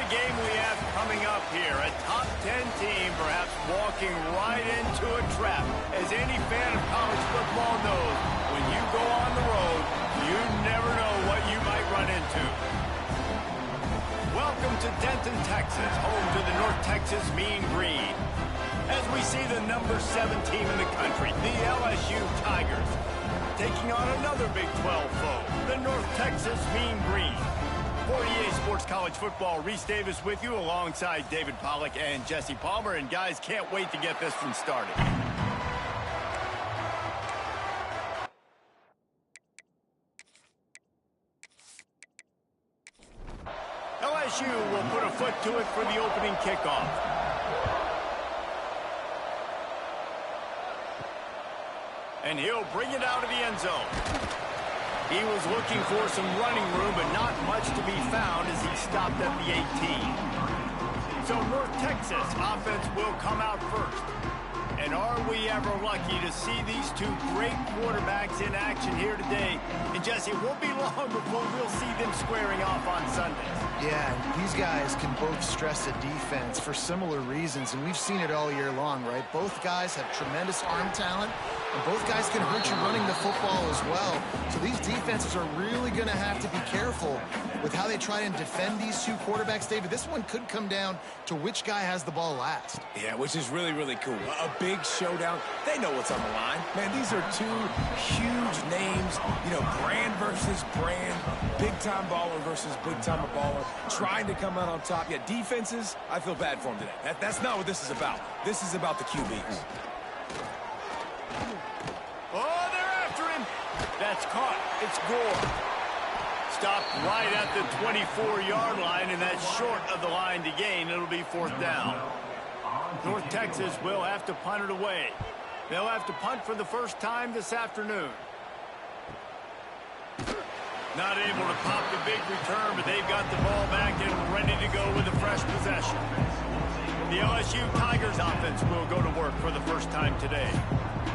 game we have coming up here. A top 10 team perhaps walking right into a trap. As any fan of college football knows, when you go on the road, you never know what you might run into. Welcome to Denton, Texas, home to the North Texas Mean Green. As we see the number 7 team in the country, the LSU Tigers, taking on another Big 12 foe, the North Texas Mean Green. For EA Sports College Football, Reese Davis with you alongside David Pollack and Jesse Palmer. And guys, can't wait to get this one started. LSU will put a foot to it for the opening kickoff. And he'll bring it out of the end zone. He was looking for some running room, but not much to be found as he stopped at the 18. So North Texas offense will come out first. And are we ever lucky to see these two great quarterbacks in action here today? And Jesse, it won't be long before we'll see them squaring off on Sundays. Yeah, these guys can both stress a defense for similar reasons, and we've seen it all year long, right? Both guys have tremendous arm talent, and both guys can hurt you running the football as well. So these defenses are really going to have to be careful with how they try and defend these two quarterbacks, David. This one could come down to which guy has the ball last. Yeah, which is really, really cool. A big showdown. They know what's on the line. Man, these are two huge names, you know, brand versus brand, big-time baller versus big-time baller, trying to come out on top. Yeah, defenses, I feel bad for them today. That's not what this is about. This is about the QBs. Oh, they're after him. That's caught. It's Gore. Stopped right at the 24-yard line, and that's short of the line to gain. It'll be 4th down. North Texas will have to punt it away. They'll have to punt for the first time this afternoon. Not able to pop the big return, but they've got the ball back and ready to go with a fresh possession. The LSU Tigers offense will go to work for the first time today.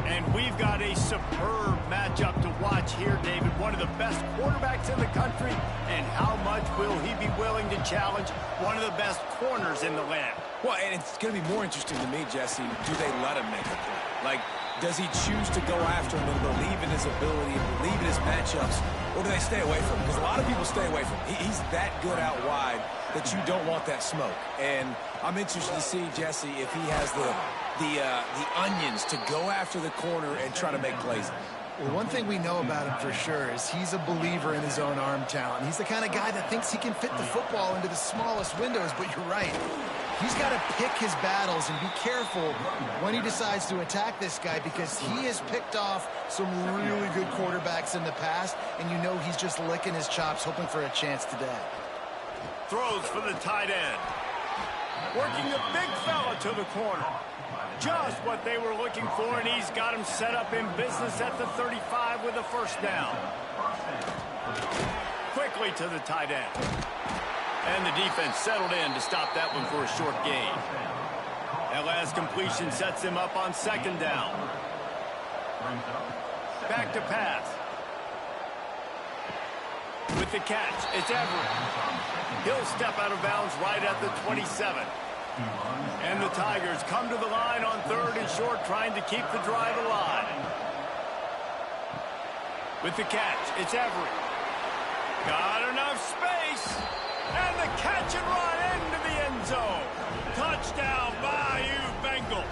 And we've got a superb matchup to watch here, David. One of the best quarterbacks in the country. And how much will he be willing to challenge one of the best corners in the land? Well, and it's going to be more interesting to me, Jesse, do they let him make a play? Like, does he choose to go after him and believe in his ability and believe in his matchups, or do they stay away from him? Because a lot of people stay away from him. He's that good out wide that you don't want that smoke. And I'm interested to see, Jesse, if he has the onions to go after the corner and try to make plays. Well, one thing we know about him for sure is he's a believer in his own arm talent. He's the kind of guy that thinks he can fit the football into the smallest windows, but you're right. He's got to pick his battles and be careful when he decides to attack this guy, because he has picked off some really good quarterbacks in the past, and you know he's just licking his chops, hoping for a chance today. Throws for the tight end. Working a big fella to the corner. Just what they were looking for, and he's got him set up in business at the 35 with a first down. Quickly to the tight end. And the defense settled in to stop that one for a short gain. That last completion sets him up on 2nd down. Back to pass. With the catch, it's Everett. He'll step out of bounds right at the 27. And the Tigers come to the line on 3rd and short, trying to keep the drive alive. With the catch, it's Everett. Got enough space. And the catch and run into the end zone. Touchdown, Bayou Bengals.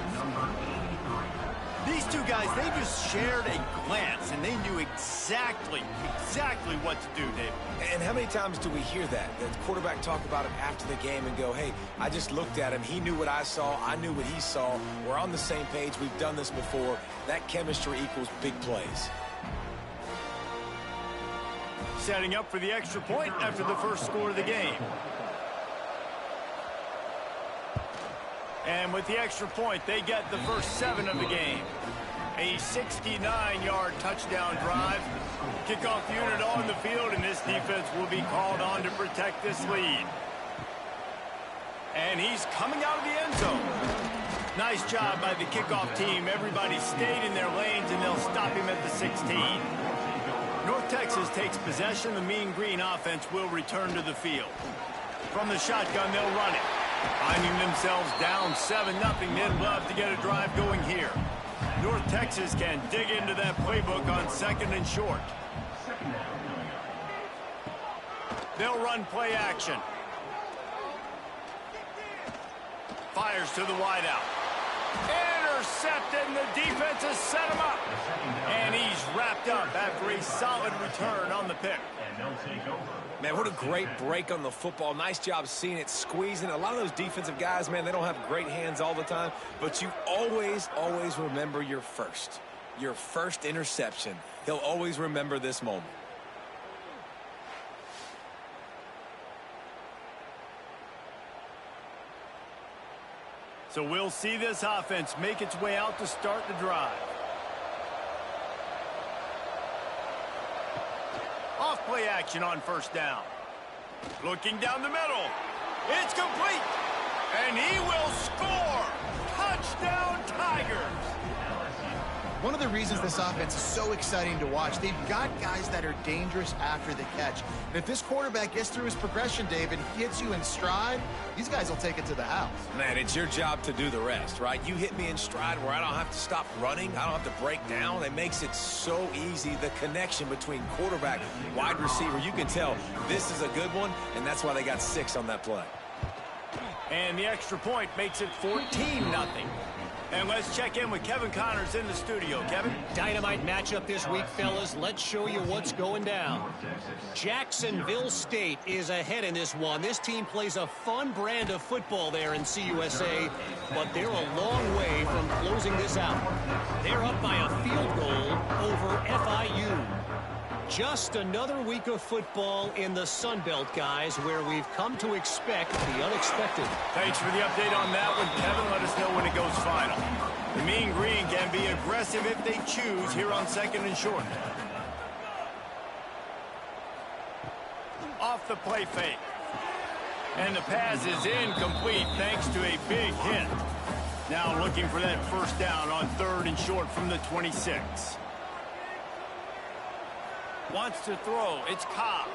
These two guys, they just shared a glance, and they knew exactly what to do, David. And how many times do we hear that? The quarterback talk about it after the game and go, hey, I just looked at him. He knew what I saw. I knew what he saw. We're on the same page. We've done this before. That chemistry equals big plays. Setting up for the extra point after the first score of the game. And with the extra point, they get the first 7 of the game. A 69-yard touchdown drive. Kickoff unit on the field, and this defense will be called on to protect this lead. And he's coming out of the end zone. Nice job by the kickoff team. Everybody stayed in their lanes, and they'll stop him at the 16. North Texas takes possession. The Mean Green offense will return to the field. From the shotgun, they'll run it. Finding themselves down 7-0, they'd love to get a drive going here. North Texas can dig into that playbook on 2nd and short. They'll run play action. Fires to the wideout. Intercepted, and the defense has set him up. And he's wrapped up after a solid return on the pick. Man, what a great break on the football. Nice job seeing it, squeezing. A lot of those defensive guys, man, they don't have great hands all the time, but you always, always remember your first interception. He'll always remember this moment. So we'll see this offense make its way out to start the drive. Off play action on 1st down. Looking down the middle. It's complete. And he will score. Touchdown, Tigers. One of the reasons this offense is so exciting to watch, they've got guys that are dangerous after the catch. And if this quarterback gets through his progression, David, he hits you in stride, these guys will take it to the house. Man, it's your job to do the rest, right? You hit me in stride where I don't have to stop running. I don't have to break down. It makes it so easy. The connection between quarterback, wide receiver, you can tell this is a good one, and that's why they got 6 on that play. And the extra point makes it 14-0. And let's check in with Kevin Connors in the studio. Kevin? Dynamite matchup this week, fellas. Let's show you what's going down. Jacksonville State is ahead in this one. This team plays a fun brand of football there in CUSA, but they're a long way from closing this out. They're up by a field goal over FIU. Just another week of football in the Sun Belt, guys, where we've come to expect the unexpected. Thanks for the update on that one, Kevin. Let us know when it goes final. The Mean Green can be aggressive if they choose here on 2nd and short. Off the play fake. And the pass is incomplete thanks to a big hit. Now looking for that 1st down on 3rd and short from the 26. Wants to throw. It's Cobb.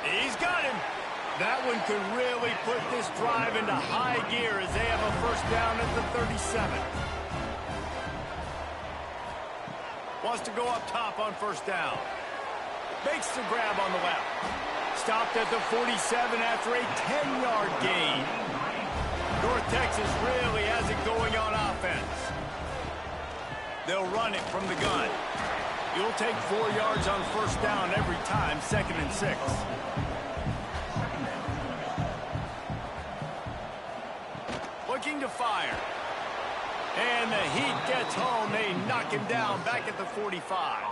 He's got him. That one could really put this drive into high gear as they have a 1st down at the 37. Wants to go up top on 1st down. Makes the grab on the left. Stopped at the 47 after a 10-yard gain. North Texas really has it going on offense. They'll run it from the gun. You'll take 4 yards on 1st down every time, 2nd and 6. Looking to fire. And the heat gets home. They knock him down back at the 45.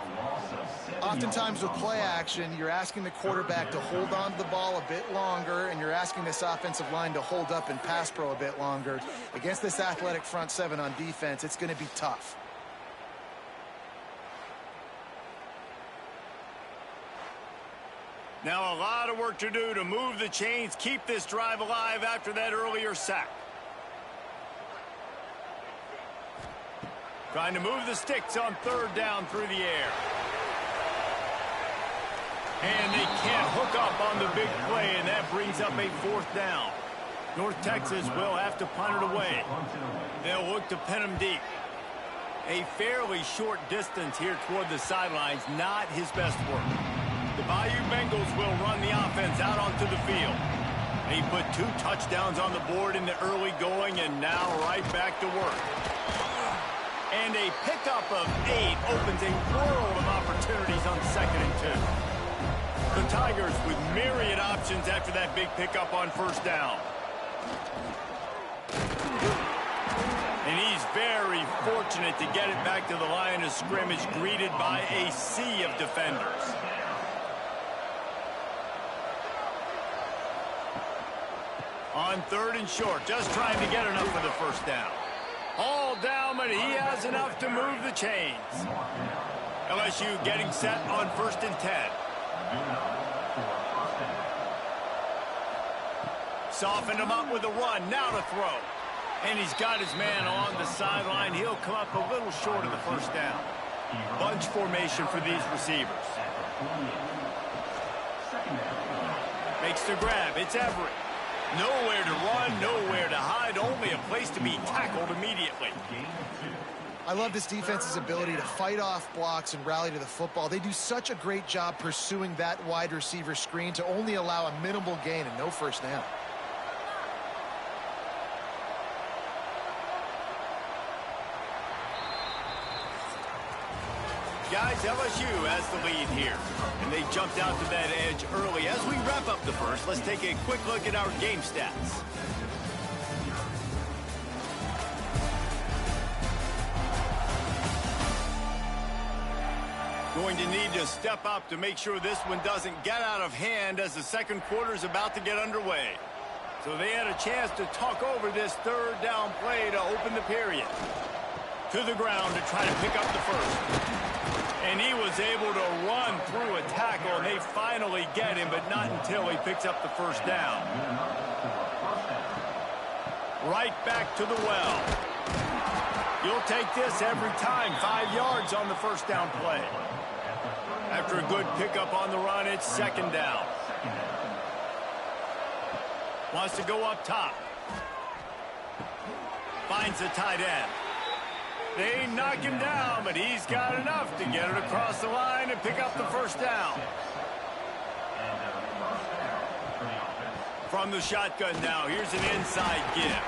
Oftentimes with play action, you're asking the quarterback to hold on to the ball a bit longer, and you're asking this offensive line to hold up and pass pro a bit longer. Against this athletic front 7 on defense, it's going to be tough. Now a lot of work to do to move the chains, keep this drive alive after that earlier sack. Trying to move the sticks on 3rd down through the air. And they can't hook up on the big play, and that brings up a 4th down. North Texas will have to punt it away. They'll look to pin him deep. A fairly short distance here toward the sidelines, not his best work. The Bayou Bengals will run the offense out onto the field. He put 2 touchdowns on the board in the early going, and now right back to work. And a pickup of 8 opens a world of opportunities on 2nd and 2. The Tigers with myriad options after that big pickup on 1st down. And he's very fortunate to get it back to the line of scrimmage, greeted by a sea of defenders. On 3rd and short, just trying to get enough for the 1st down. All down, but he has enough to move the chains. LSU getting set on 1st and 10. Softened him up with a run, now to throw. And he's got his man along the sideline. He'll come up a little short of the 1st down. Bunch formation for these receivers. They Makes the grab. It's Everett. Nowhere to run, nowhere to hide, only a place to be tackled immediately. I love this defense's ability to fight off blocks and rally to the football. They do such a great job pursuing that wide receiver screen to only allow a minimal gain and no first down. Guys, LSU has the lead here, and they jumped out to that edge early. As we wrap up the first, let's take a quick look at our game stats. Going to need to step up to make sure this one doesn't get out of hand as the second quarter is about to get underway. So they had a chance to talk over this third down play to open the period. To the ground to try to pick up the first. And he was able to run through a tackle, and they finally get him, but not until he picks up the first down. Right back to the well. You'll take this every time. 5 yards on the first down play. After a good pickup on the run, it's second down. Wants to go up top. Finds the tight end. They knock him down, but he's got enough to get it across the line and pick up the first down. From the shotgun now, here's an inside give.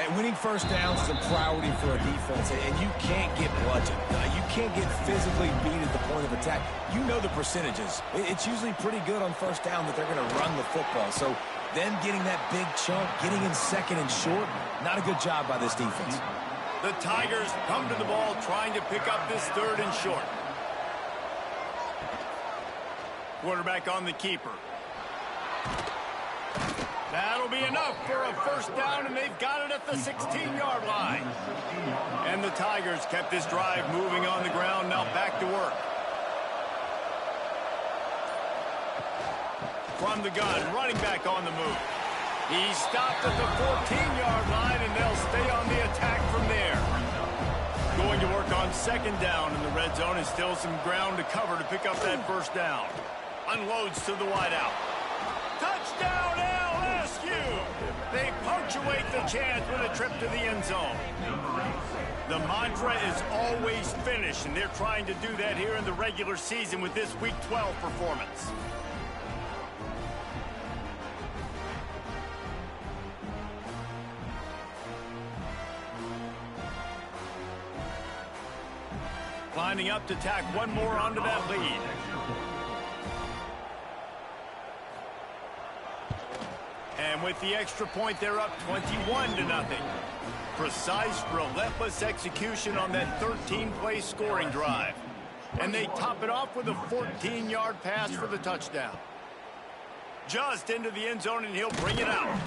And winning first downs is a priority for a defense, and you can't get bludgeoned. You can't get physically beat at the point of attack. You know the percentages. It's usually pretty good on first down that they're going to run the football. So them getting that big chunk, getting in second and short, not a good job by this defense. The Tigers come to the ball trying to pick up this third and short. Quarterback on the keeper. That'll be enough for a first down, and they've got it at the 16-yard line. And the Tigers kept this drive moving on the ground, now back to work. From the gun, running back on the move. He stopped at the 14-yard line, and they'll stay on the attack from there. Going to work on second down in the red zone, and still some ground to cover to pick up that first down. Unloads to the wideout. Touchdown, LSU! They punctuate the chance with a trip to the end zone. The mantra is always finish, and they're trying to do that here in the regular season with this Week 12 performance. Lining up to tack one more onto that lead. And with the extra point, they're up 21-0. Precise, relentless execution on that 13-play scoring drive. And they top it off with a 14-yard pass for the touchdown. Just into the end zone, and he'll bring it out.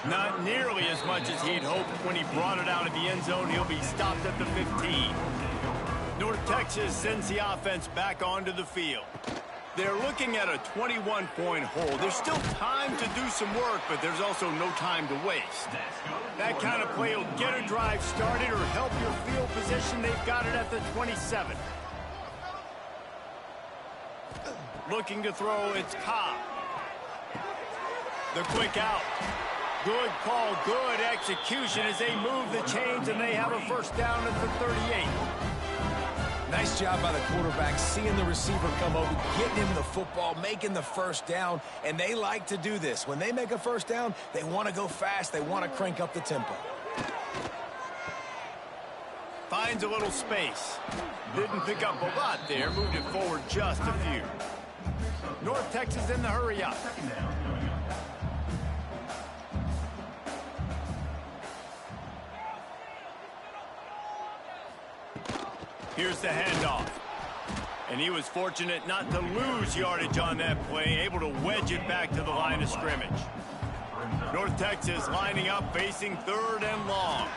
Not nearly as much as he'd hoped when he brought it out of the end zone. He'll be stopped at the 15. North Texas sends the offense back onto the field. They're looking at a 21-point hole. There's still time to do some work, but there's also no time to waste. That kind of play will get a drive started or help your field position. They've got it at the 27. Looking to throw, it's Cobb. The quick out. Good call, good execution as they move the chains, and they have a first down at the 38. Nice job by the quarterback, seeing the receiver come over, getting him the football, making the first down, and they like to do this. When they make a first down, they want to go fast. They want to crank up the tempo. Finds a little space. Didn't pick up a lot there, moved it forward just a few. North Texas in the hurry up. Here's the handoff. And he was fortunate not to lose yardage on that play, able to wedge it back to the line of scrimmage. North Texas lining up, facing third and long.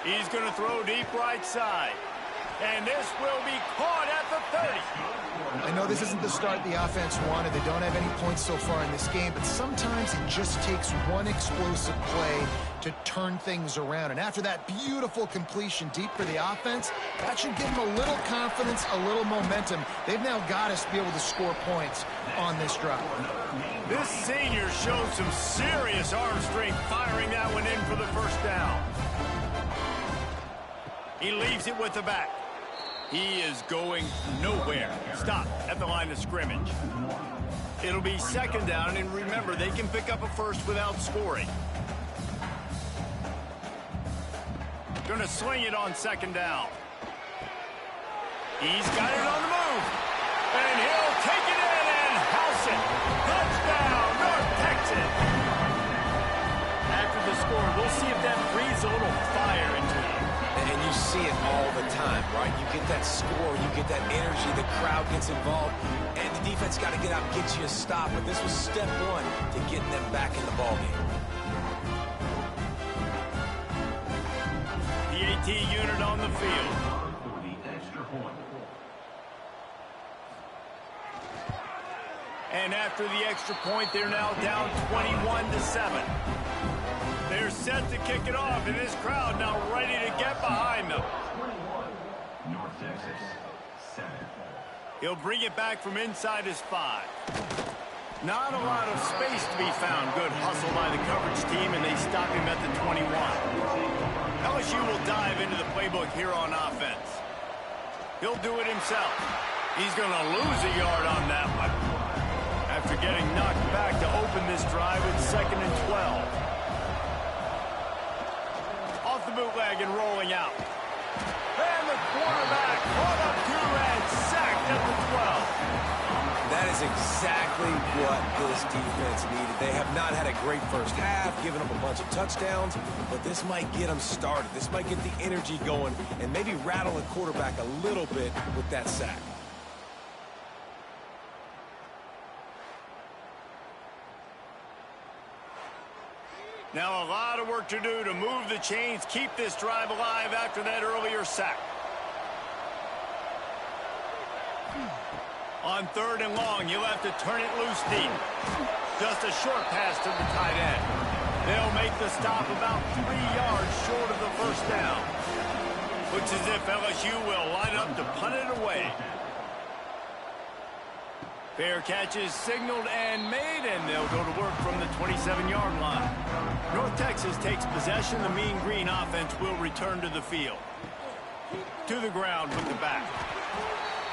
He's going to throw deep right side. And this will be caught at the 30. I know this isn't the start the offense wanted. They don't have any points so far in this game, but sometimes it just takes one explosive play to turn things around. And after that beautiful completion deep for the offense, that should give them a little confidence, a little momentum. They've now got us to be able to score points on this drive. This senior showed some serious arm strength firing that one in for the first down. He leaves it with the back. He is going nowhere. Stop at the line of scrimmage. It'll be second down, and remember, they can pick up a first without scoring. Gonna sling it on second down. He's got it on the move. And he'll take it in and house it. Touchdown, North Texas. After the score, we'll see if that breathes a little fire into you. And you see it all the time, right? You get that score, you get that energy, the crowd gets involved, and the defense got to get out and get you a stop. But this was step one to getting them back in the ballgame. The AT unit on the field. And after the extra point, they're now down 21-7. They're set to kick it off, and this crowd now ready to get behind them. North Texas, 7. He'll bring it back from inside his 5. Not a lot of space to be found. Good hustle by the coverage team, and they stop him at the 21. LSU will dive into the playbook here on offense. He'll do it himself. He's going to lose a yard on that one. After getting knocked back to open this drive, it's 2nd and 12. Off the bootleg and rolling out. And the quarterback caught up to and sacked at the 12. That is exactly what this defense needed. They have not had a great first half, giving up a bunch of touchdowns, but this might get them started. This might get the energy going and maybe rattle the quarterback a little bit with that sack. Now a lot of work to do to move the chains, keep this drive alive after that earlier sack. On 3rd and long, you'll have to turn it loose deep. Just a short pass to the tight end. They'll make the stop about 3 yards short of the first down. Looks as if LSU will line up to punt it away. Fair catch is signaled and made, and they'll go to work from the 27-yard line. North Texas takes possession. The Mean Green offense will return to the field. To the ground with the back.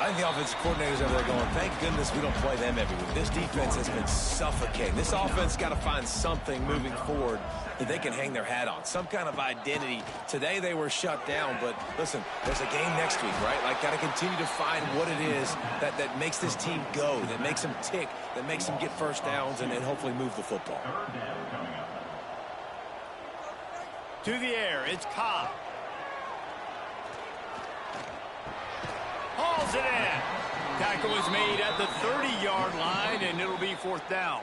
I think the offensive coordinators over there going, thank goodness we don't play them every week. This defense has been suffocating. This offense got to find something moving forward that they can hang their hat on, some kind of identity. Today they were shut down, but listen, there's a game next week, right? Like, got to continue to find what it is that makes this team go, that makes them tick, that makes them get first downs and hopefully move the football. To the air, it's Cobb. Hauls it in. Tackle is made at the 30-yard line, and it'll be 4th down.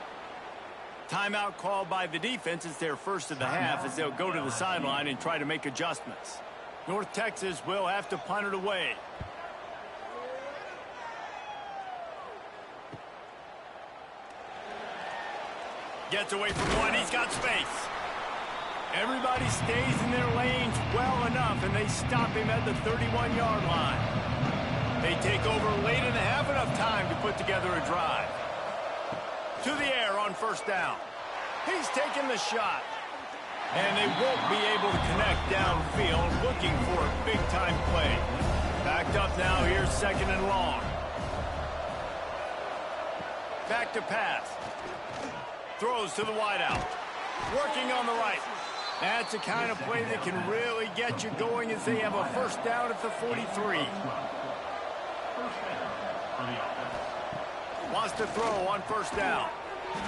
Timeout called by the defense. It's their first of the half as they'll go to the sideline and try to make adjustments. North Texas will have to punt it away. Gets away from one. He's got space. Everybody stays in their lanes well enough, and they stop him at the 31-yard line. They take over late in the half, enough time to put together a drive. To the air on 1st down. He's taking the shot. And they won't be able to connect downfield, looking for a big-time play. Backed up now, here's 2nd and long. Back to pass. Throws to the wideout. Working on the right. That's the kind of play that can really get you going as they have a 1st down at the 43. Wants to throw on 1st down.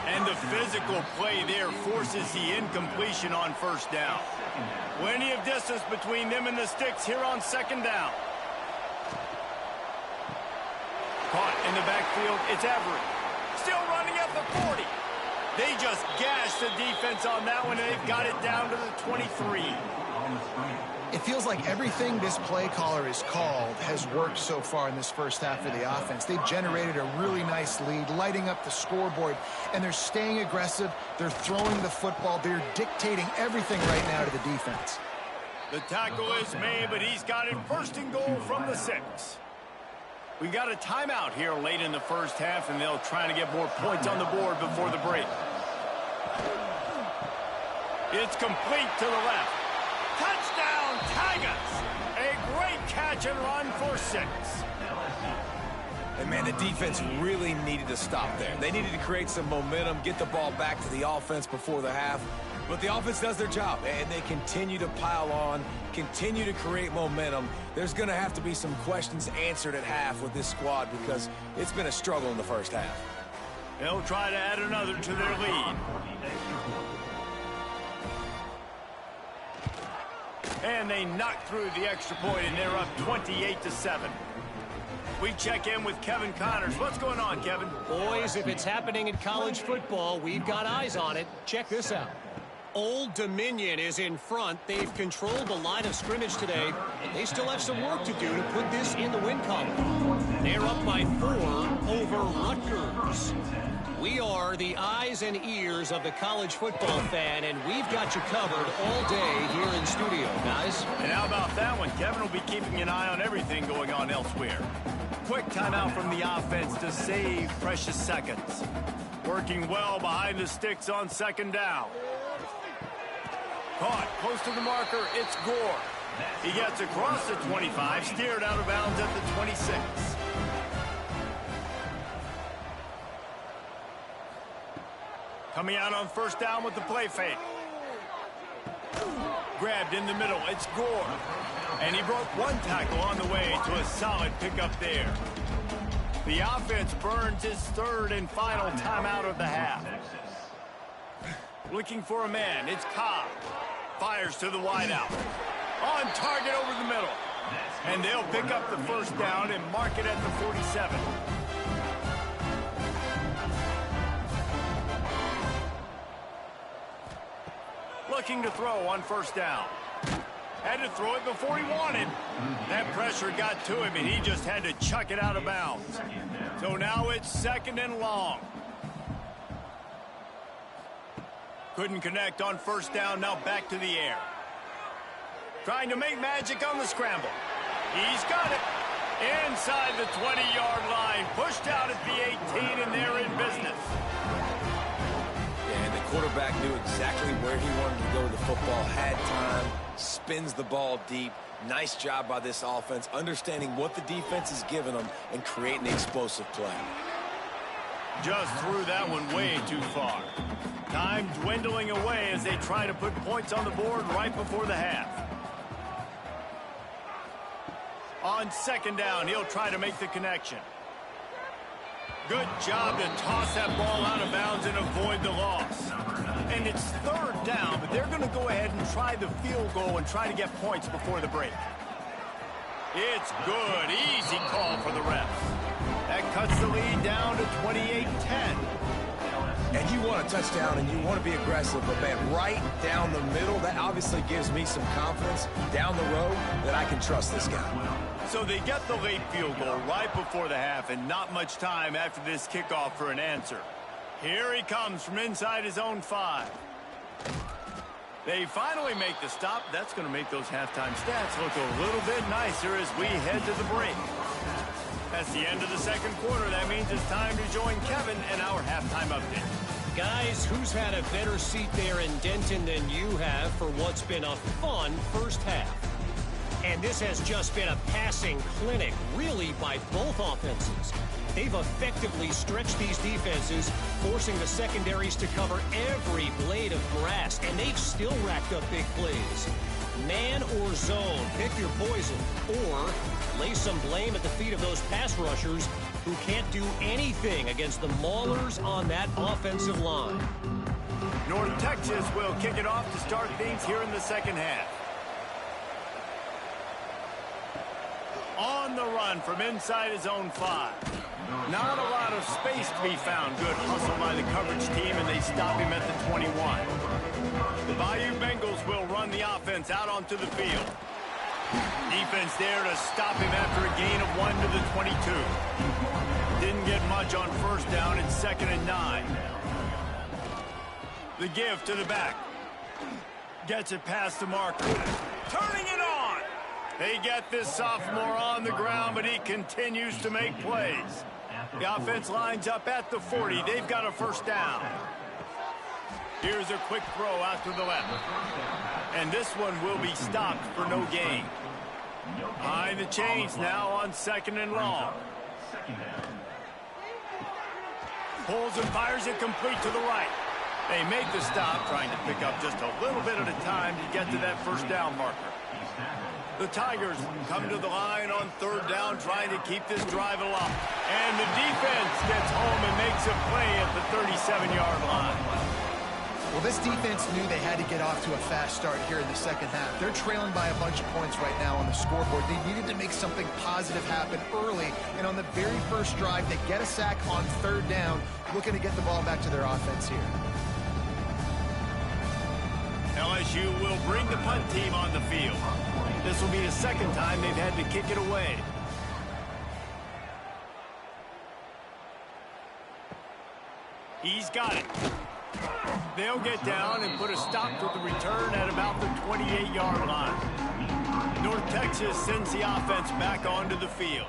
And the physical play there forces the incompletion on 1st down. Plenty of distance between them and the sticks here on 2nd down. Caught in the backfield, it's Everett. Still running at the 40. They just gashed the defense on that one, and they've got it down to the 23. It feels like everything this play caller has called has worked so far in this first half of the offense. They've generated a really nice lead, lighting up the scoreboard, and they're staying aggressive. They're throwing the football. They're dictating everything right now to the defense. The tackle is made, but he's got it first and goal from the 6. We got a timeout here late in the first half, and they'll try to get more points on the board before the break. It's complete to the left. Touchdown, Tigers! A great catch and run for 6. And, man, the defense really needed to stop there. They needed to create some momentum, get the ball back to the offense before the half. But the offense does their job, and they continue to pile on, continue to create momentum. There's going to have to be some questions answered at half with this squad because it's been a struggle in the first half. They'll try to add another to their lead. And they knock through the extra point, and they're up 28-7. We check in with Kevin Connors. What's going on, Kevin? Boys, if it's happening in college football, we've got eyes on it. Check this out. Old Dominion is in front. They've controlled the line of scrimmage today. They still have some work to do to put this in the win column. They're up by 4 over Rutgers. We are the eyes and ears of the college football fan, and we've got you covered all day here in studio, guys. And how about that one? Kevin will be keeping an eye on everything going on elsewhere. Quick timeout from the offense to save precious seconds. Working well behind the sticks on second down. Caught close to the marker, it's Gore. He gets across the 25, steered out of bounds at the 26. Coming out on first down with the play fake. Grabbed in the middle, it's Gore. And he broke one tackle on the way to a solid pickup there. The offense burns his third and final timeout of the half. Looking for a man, it's Cobb. Fires to the wideout. On target over the middle. And they'll pick up the first down and mark it at the 47. Looking to throw on first down. Had to throw it before he wanted. That pressure got to him, and he just had to chuck it out of bounds. So now it's second and long. Couldn't connect on first down, now back to the air. Trying to make magic on the scramble. He's got it. Inside the 20-yard line. Pushed out at the 18, and they're in business. And the quarterback knew exactly where he wanted to go with the football, had time, spins the ball deep. Nice job by this offense, understanding what the defense is giving them and creating an explosive play. Just threw that one way too far. Time dwindling away as they try to put points on the board right before the half. On second down, he'll try to make the connection. Good job to toss that ball out of bounds and avoid the loss. And it's third down, but they're going to go ahead and try the field goal and try to get points before the break. It's good. Easy call for the refs. That cuts the lead down to 28-10. And you want a touchdown and you want to be aggressive, but man, right down the middle, that obviously gives me some confidence down the road that I can trust this guy. So they get the late field goal right before the half, and not much time after this kickoff for an answer. Here he comes from inside his own 5. They finally make the stop. That's going to make those halftime stats look a little bit nicer as we head to the break. That's the end of the second quarter. That means it's time to join Kevin and our halftime update. Guys, who's had a better seat there in Denton than you have for what's been a fun first half? And this has just been a passing clinic, really, by both offenses. They've effectively stretched these defenses, forcing the secondaries to cover every blade of grass, and they've still racked up big plays. Man or zone, pick your poison, or lay some blame at the feet of those pass rushers who can't do anything against the maulers on that offensive line. North Texas will kick it off to start things here in the second half. On the run from inside his own 5. Not a lot of space to be found. Good hustle by the coverage team, and they stop him at the 21. The Bayou Bengals will run the offense out onto the field. Defense there to stop him after a gain of 1 to the 22. Didn't get much on first down. It's 2nd and 9. The give to the back. Gets it past the marker. Turning it on. They get this sophomore on the ground, but he continues to make plays. The offense lines up at the 40. They've got a first down. Here's a quick throw out to the left. And this one will be stopped for no gain. Behind the chains now on 2nd and long. Pulls and fires it complete to the right. They make the stop, trying to pick up just a little bit at a time to get to that first down marker. The Tigers come to the line on 3rd down, trying to keep this drive alive. And the defense gets home and makes a play at the 37-yard line. Well, this defense knew they had to get off to a fast start here in the second half. They're trailing by a bunch of points right now on the scoreboard. They needed to make something positive happen early, and on the very first drive, they get a sack on 3rd down, looking to get the ball back to their offense here. LSU will bring the punt team on the field. This will be the 2nd time they've had to kick it away. He's got it. They'll get down and put a stop to the return at about the 28-yard line. North Texas sends the offense back onto the field.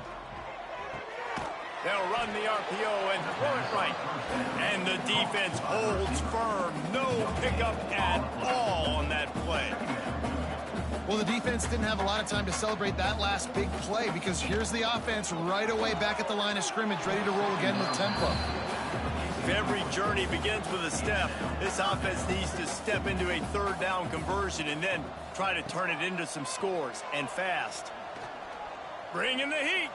They'll run the RPO and throw it right. And the defense holds firm. No pickup at all on that play. Well, the defense didn't have a lot of time to celebrate that last big play, because here's the offense right away back at the line of scrimmage, ready to roll again with tempo. If every journey begins with a step, this offense needs to step into a 3rd down conversion and then try to turn it into some scores, and fast. Bring in the heat.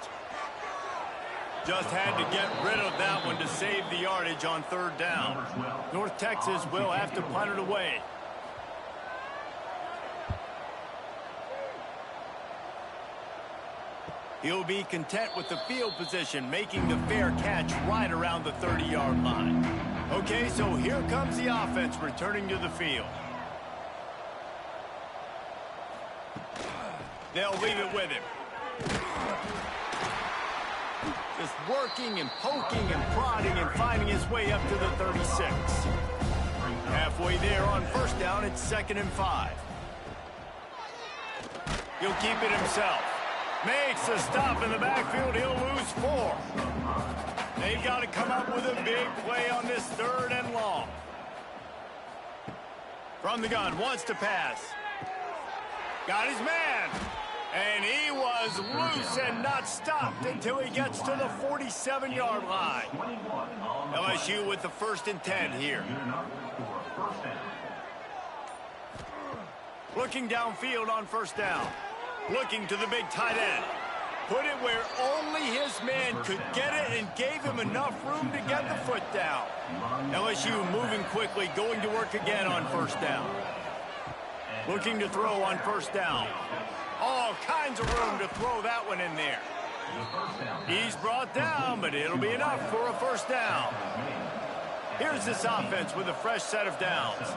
Just had to get rid of that one to save the yardage on 3rd down. North Texas will have to punt it away. He'll be content with the field position, making the fair catch right around the 30-yard line. Okay, so here comes the offense returning to the field. They'll leave it with him. Just working and poking and prodding and finding his way up to the 36. Halfway there on first down, it's 2nd and 5. He'll keep it himself. Makes a stop in the backfield. He'll lose 4. They've got to come up with a big play on this 3rd and long. From the gun, wants to pass. Got his man. And he was loose and not stopped until he gets to the 47-yard line. LSU with the 1st and 10 here. Looking downfield on first down. Looking to the big tight end. Put it where only his man could get it and gave him enough room to get the foot down. LSU moving quickly, going to work again on first down. Looking to throw on first down. All kinds of room to throw that one in there. He's brought down, but it'll be enough for a first down. Here's this offense with a fresh set of downs.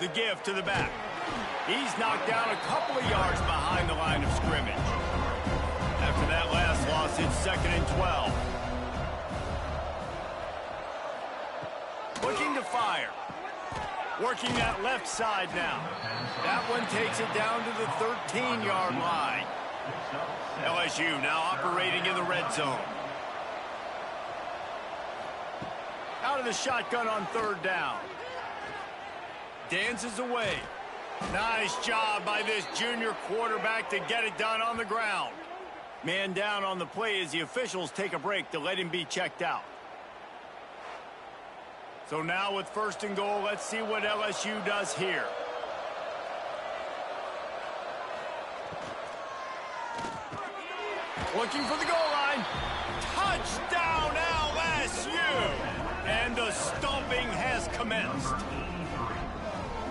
The give to the back. He's knocked down a couple of yards behind the line of scrimmage. After that last loss, it's 2nd and 12. Looking to fire. Working that left side now. That one takes it down to the 13-yard line. LSU now operating in the red zone. Out of the shotgun on 3rd down. Dances away. Nice job by this junior quarterback to get it done on the ground. Man down on the play as the officials take a break to let him be checked out. So now with 1st and goal, let's see what LSU does here. Looking for the goal line. Touchdown LSU! And the stomping has commenced.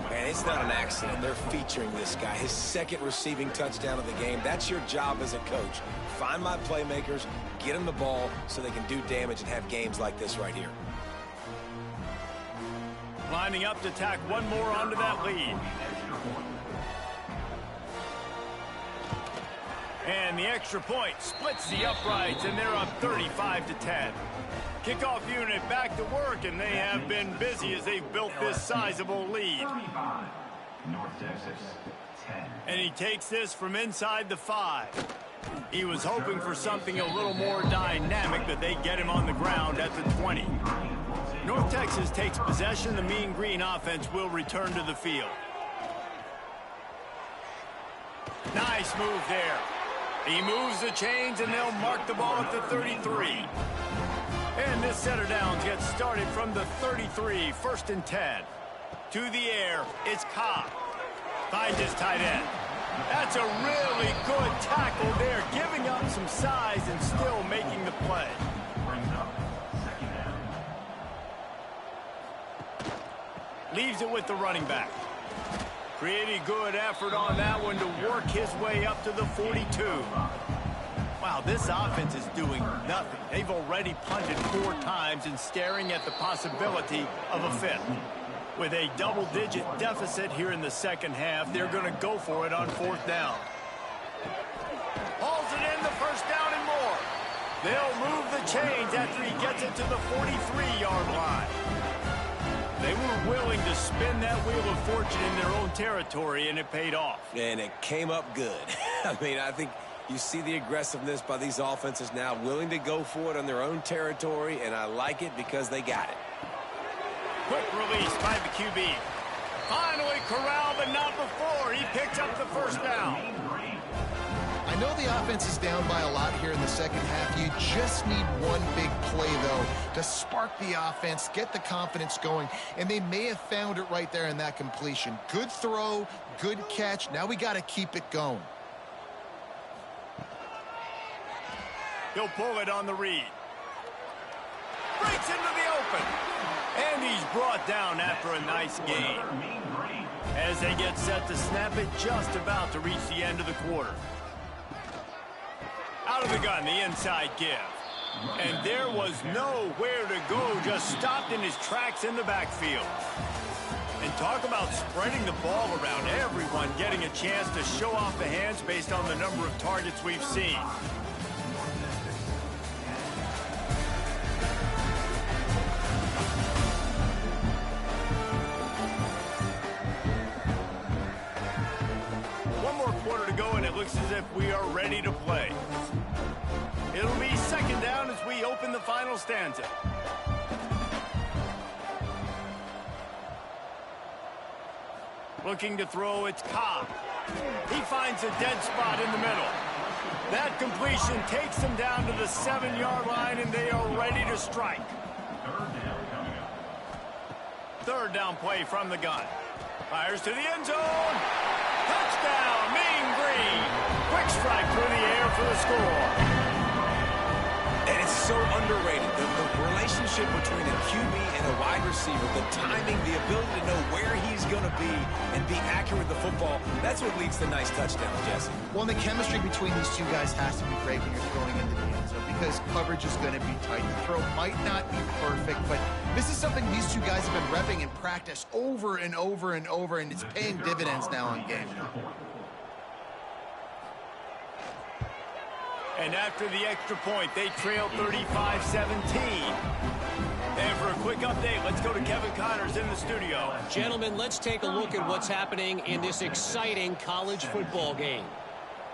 Man, it's not an accident. They're featuring this guy. His 2nd receiving touchdown of the game. That's your job as a coach. Find my playmakers, get them the ball so they can do damage and have games like this right here. Lining up to tack one more onto that lead. the extra point, splits the uprights, and they're up 35-10. Kickoff unit back to work, and they have been busy as they've built this sizable lead. 35, North Texas, 10. And he takes this from inside the 5. He was hoping for something a little more dynamic, but they get him on the ground at the 20. North Texas takes possession. The Mean Green offense will return to the field. Nice move there. He moves the chains, and they'll mark the ball at the 33. And this set of downs gets started from the 33, 1st and 10. To the air, it's Cobb. Finds his tight end. That's a really good tackle there, giving up some size and still making the play. Leaves it with the running back. Pretty good effort on that one to work his way up to the 42. Wow, this offense is doing nothing. They've already punted 4 times and staring at the possibility of a 5th. With a double-digit deficit here in the second half, they're going to go for it on 4th down. Hauls it in, the 1st down and more. They'll move the chains after he gets it to the 43-yard line. They were willing to spin that wheel of fortune in their own territory, and it paid off. And it came up good. I mean, I think you see the aggressiveness by these offenses now, willing to go for it on their own territory, and I like it because they got it. Quick release by the QB. Finally corralled, but not before. He picks up the 1st down. I know the offense is down by a lot here in the second half. You just need one big play, though, to spark the offense, get the confidence going, and they may have found it right there in that completion. Good throw, good catch. Now we got to keep it going. He'll pull it on the read. Breaks into the open. And he's brought down after a nice gain. As they get set to snap it, just about to reach the end of the quarter. Out of the gun, the inside give. And there was nowhere to go, just stopped in his tracks in the backfield. And talk about spreading the ball around, everyone getting a chance to show off the hands based on the number of targets we've seen. Quarter to go, and it looks as if we are ready to play. It'll be 2nd down as we open the final stanza. Looking to throw, it's Cobb. He finds a dead spot in the middle. That completion takes them down to the 7-yard line, and they are ready to strike. 3rd down play from the gun. Fires to the end zone. Touchdown, Mean Green. Quick strike through the air for the score. And it's so underrated. The relationship between a QB and a wide receiver, the timing, the ability to know where he's going to be and be accurate with the football, that's what leads to nice touchdowns, Jesse. Well, the chemistry between these two guys has to be great when you're throwing into the end zone because coverage is going to be tight. The throw might not be perfect, but this is something these two guys have been repping in practice over and over and over, and it's paying dividends now in game. And after the extra point, they trail 35-17. And for a quick update, let's go to Kevin Connors in the studio. Gentlemen, let's take a look at what's happening in this exciting college football game.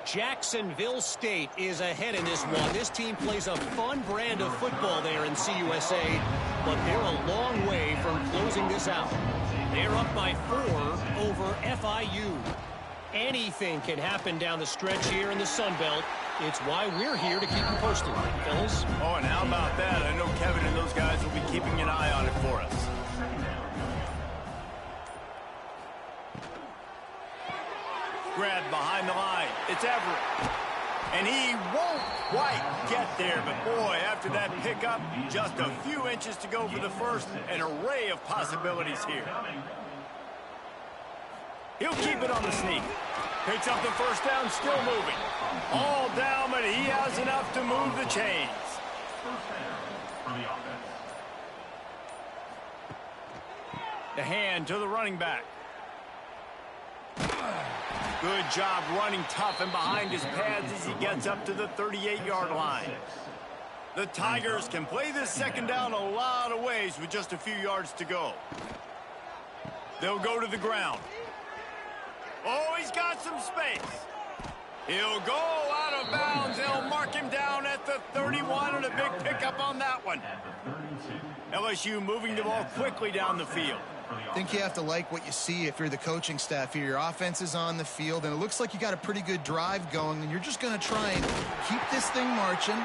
Jacksonville State is ahead in this one. This team plays a fun brand of football there in CUSA, but they're a long way from closing this out. They're up by 4 over FIU. Anything can happen down the stretch here in the Sun Belt. It's why we're here to keep you posted, fellas. Oh, and how about that? I know Kevin and those guys will be keeping an eye on it for us. Grabbed behind the line. It's Everett. And he won't quite get there, but boy, after that pickup, just a few inches to go for the first. An array of possibilities here. He'll keep it on the sneak. Picks up the 1st down, still moving. All down, but he has enough to move the chains. The hand to the running back. Good job running tough and behind his pads as he gets up to the 38-yard line. The Tigers can play this second down a lot of ways with just a few yards to go. They'll go to the ground. Oh, he's got some space. He'll go out of bounds. They'll mark him down at the 31, and a big pickup on that one. LSU moving the ball quickly down the field. I think you have to like what you see if you're the coaching staff here. Your offense is on the field, and it looks like you got a pretty good drive going, and you're just going to try and keep this thing marching,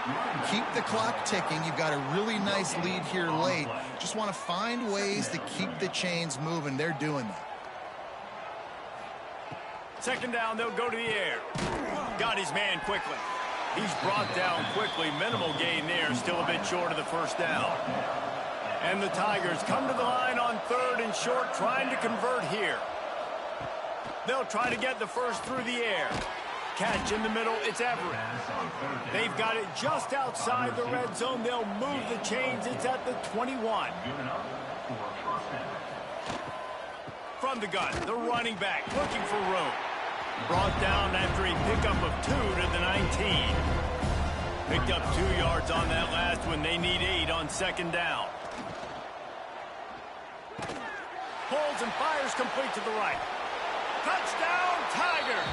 keep the clock ticking. You've got a really nice lead here late. Just want to find ways to keep the chains moving. They're doing that. Second down, they'll go to the air. Got his man quickly. He's brought down quickly. Minimal gain there, still a bit short of the first down. And the Tigers come to the line on 3rd and short, trying to convert here. They'll try to get the first through the air. Catch in the middle, it's Everett. They've got it just outside the red zone. They'll move the chains. It's at the 21. From the gun, the running back looking for room. Brought down after a pickup of 2 to the 19. Picked up 2 yards on that last one. They need 8 on second down. Pulls and fires complete to the right. Touchdown, Tigers!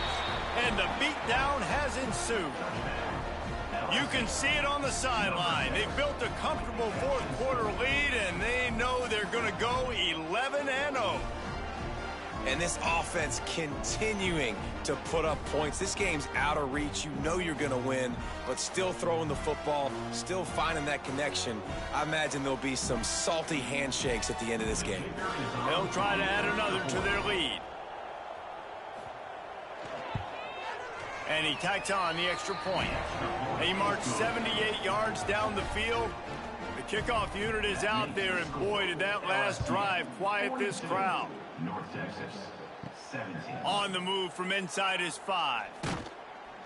And the beatdown has ensued. You can see it on the sideline. They've built a comfortable fourth-quarter lead, and they know they're going to go 11-0. And this offense continuing to put up points. This game's out of reach. You know you're going to win, but still throwing the football, still finding that connection. I imagine there'll be some salty handshakes at the end of this game. They'll try to add another to their lead. And he tacks on the extra point. They march 78 yards down the field. The kickoff unit is out there, and boy, did that last drive quiet this crowd. North Texas, 17. On the move from inside his 5.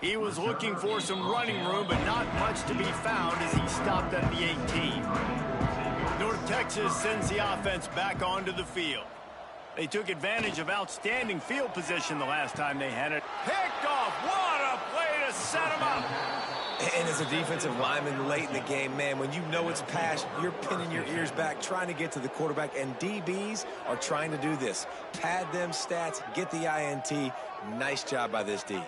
He was looking for some running room, but not much to be found as he stopped at the 18. North Texas sends the offense back onto the field. They took advantage of outstanding field position the last time they had it. Picked off. What a play to set him up. And as a defensive lineman late in the game, man, when you know it's pass, you're pinning your ears back, trying to get to the quarterback, and DBs are trying to do this. Pad them stats, get the INT. Nice job by this D.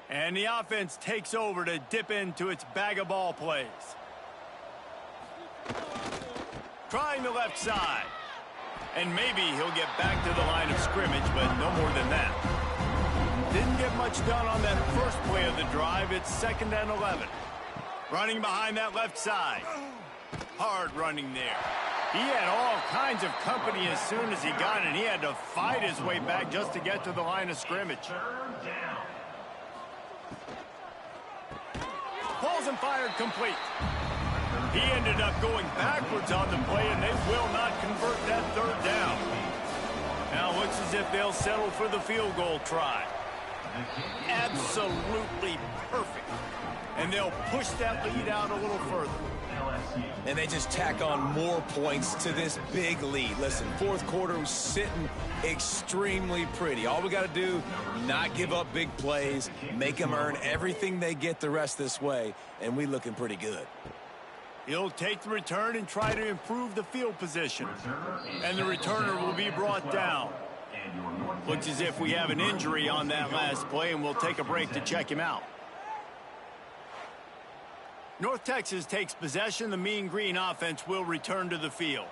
And the offense takes over to dip into its bag of ball plays. Trying the left side. And maybe he'll get back to the line of scrimmage, but no more than that. Didn't get much done on that first play of the drive. It's 2nd and 11. Running behind that left side. Hard running there. He had all kinds of company as soon as he got it. He had to fight his way back just to get to the line of scrimmage. Pulls and fired complete. He ended up going backwards on the play, and they will not convert that 3rd down. Now it looks as if they'll settle for the field goal try. Absolutely perfect. And they'll push that lead out a little further. And they just tack on more points to this big lead. Listen, fourth quarter was sitting extremely pretty. All we got to do, not give up big plays, make them earn everything they get the rest this way, and we looking pretty good. He'll take the return and try to improve the field position. And the returner will be brought down. Looks as if we have an injury on that last play, and we'll take a break to check him out. North Texas takes possession. The Mean Green offense will return to the field.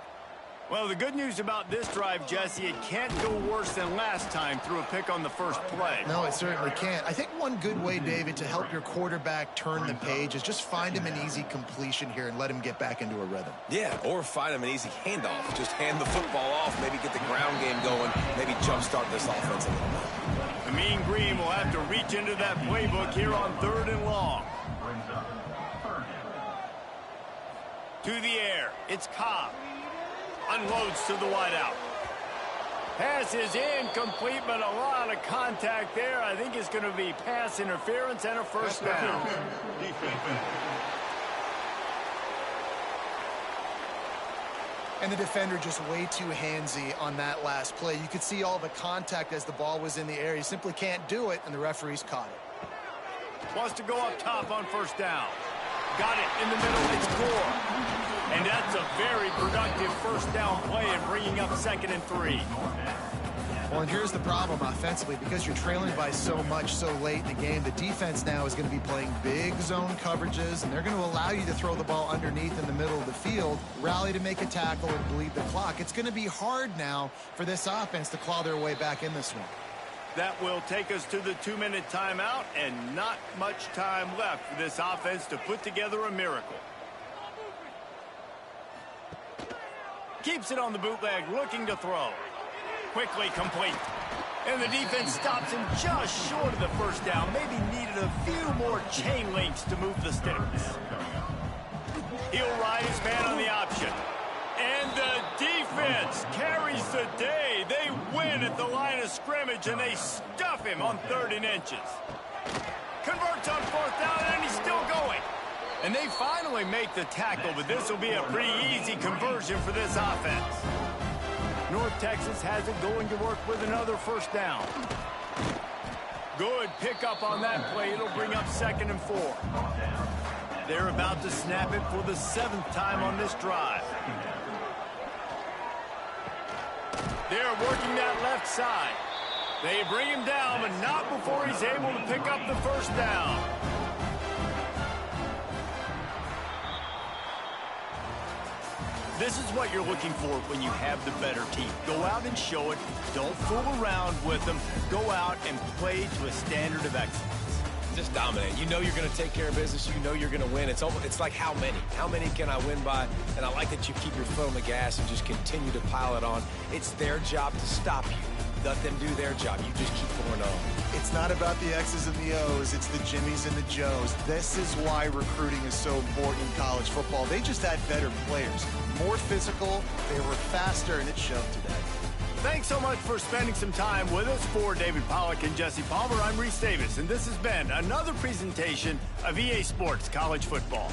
Well, the good news about this drive, Jesse, it can't go worse than last time through a pick on the first play. No, it certainly can't. I think one good way, David, to help your quarterback turn the page is just find him an easy completion here and let him get back into a rhythm. Yeah, or find him an easy handoff. Just hand the football off, maybe get the ground game going, maybe jumpstart this offense a little bit. The Mean Green will have to reach into that playbook here on 3rd and long. To the air, it's Cobb. Unloads to the wideout. Pass is incomplete, but a lot of contact there. I think it's going to be pass interference and a first down. And the defender just way too handsy on that last play. You could see all the contact as the ball was in the air. He simply can't do it, and the referee's caught it. Wants to go up top on first down. Got it in the middle. It's Gore. And that's a very productive first down play in bringing up 2nd and 3. Well, and here's the problem offensively. Because you're trailing by so much so late in the game, the defense now is going to be playing big zone coverages, and they're going to allow you to throw the ball underneath in the middle of the field, rally to make a tackle, and bleed the clock. It's going to be hard now for this offense to claw their way back in this one. That will take us to the 2-minute timeout, and not much time left for this offense to put together a miracle. Keeps it on the bootleg, looking to throw. Quickly complete. And the defense stops him just short of the first down. Maybe needed a few more chain links to move the sticks. He'll ride his man on the option. And the defense carries the day. They win at the line of scrimmage, and they stuff him on 3rd and inches. Converts on 4th down, and he's still going. And they finally make the tackle, but this will be a pretty easy conversion for this offense. North Texas has it going to work with another first down. Good pickup on that play. It'll bring up 2nd and 4. They're about to snap it for the 7th time on this drive. They're working that left side. They bring him down, but not before he's able to pick up the first down. This is what you're looking for when you have the better team. Go out and show it. Don't fool around with them. Go out and play to a standard of excellence. Just dominate. You know you're going to take care of business. You know you're going to win. It's like how many? How many can I win by? And I like that you keep your foot on the gas and just continue to pile it on. It's their job to stop you. Let them do their job. You just keep going on. It's not about the X's and the O's. It's the Jimmies and the Joes. This is why recruiting is so important in college football. They just had better players. More physical, they were faster, and it showed today. Thanks so much for spending some time with us. For David Pollack and Jesse Palmer, I'm Reese Davis, and this has been another presentation of EA Sports College Football.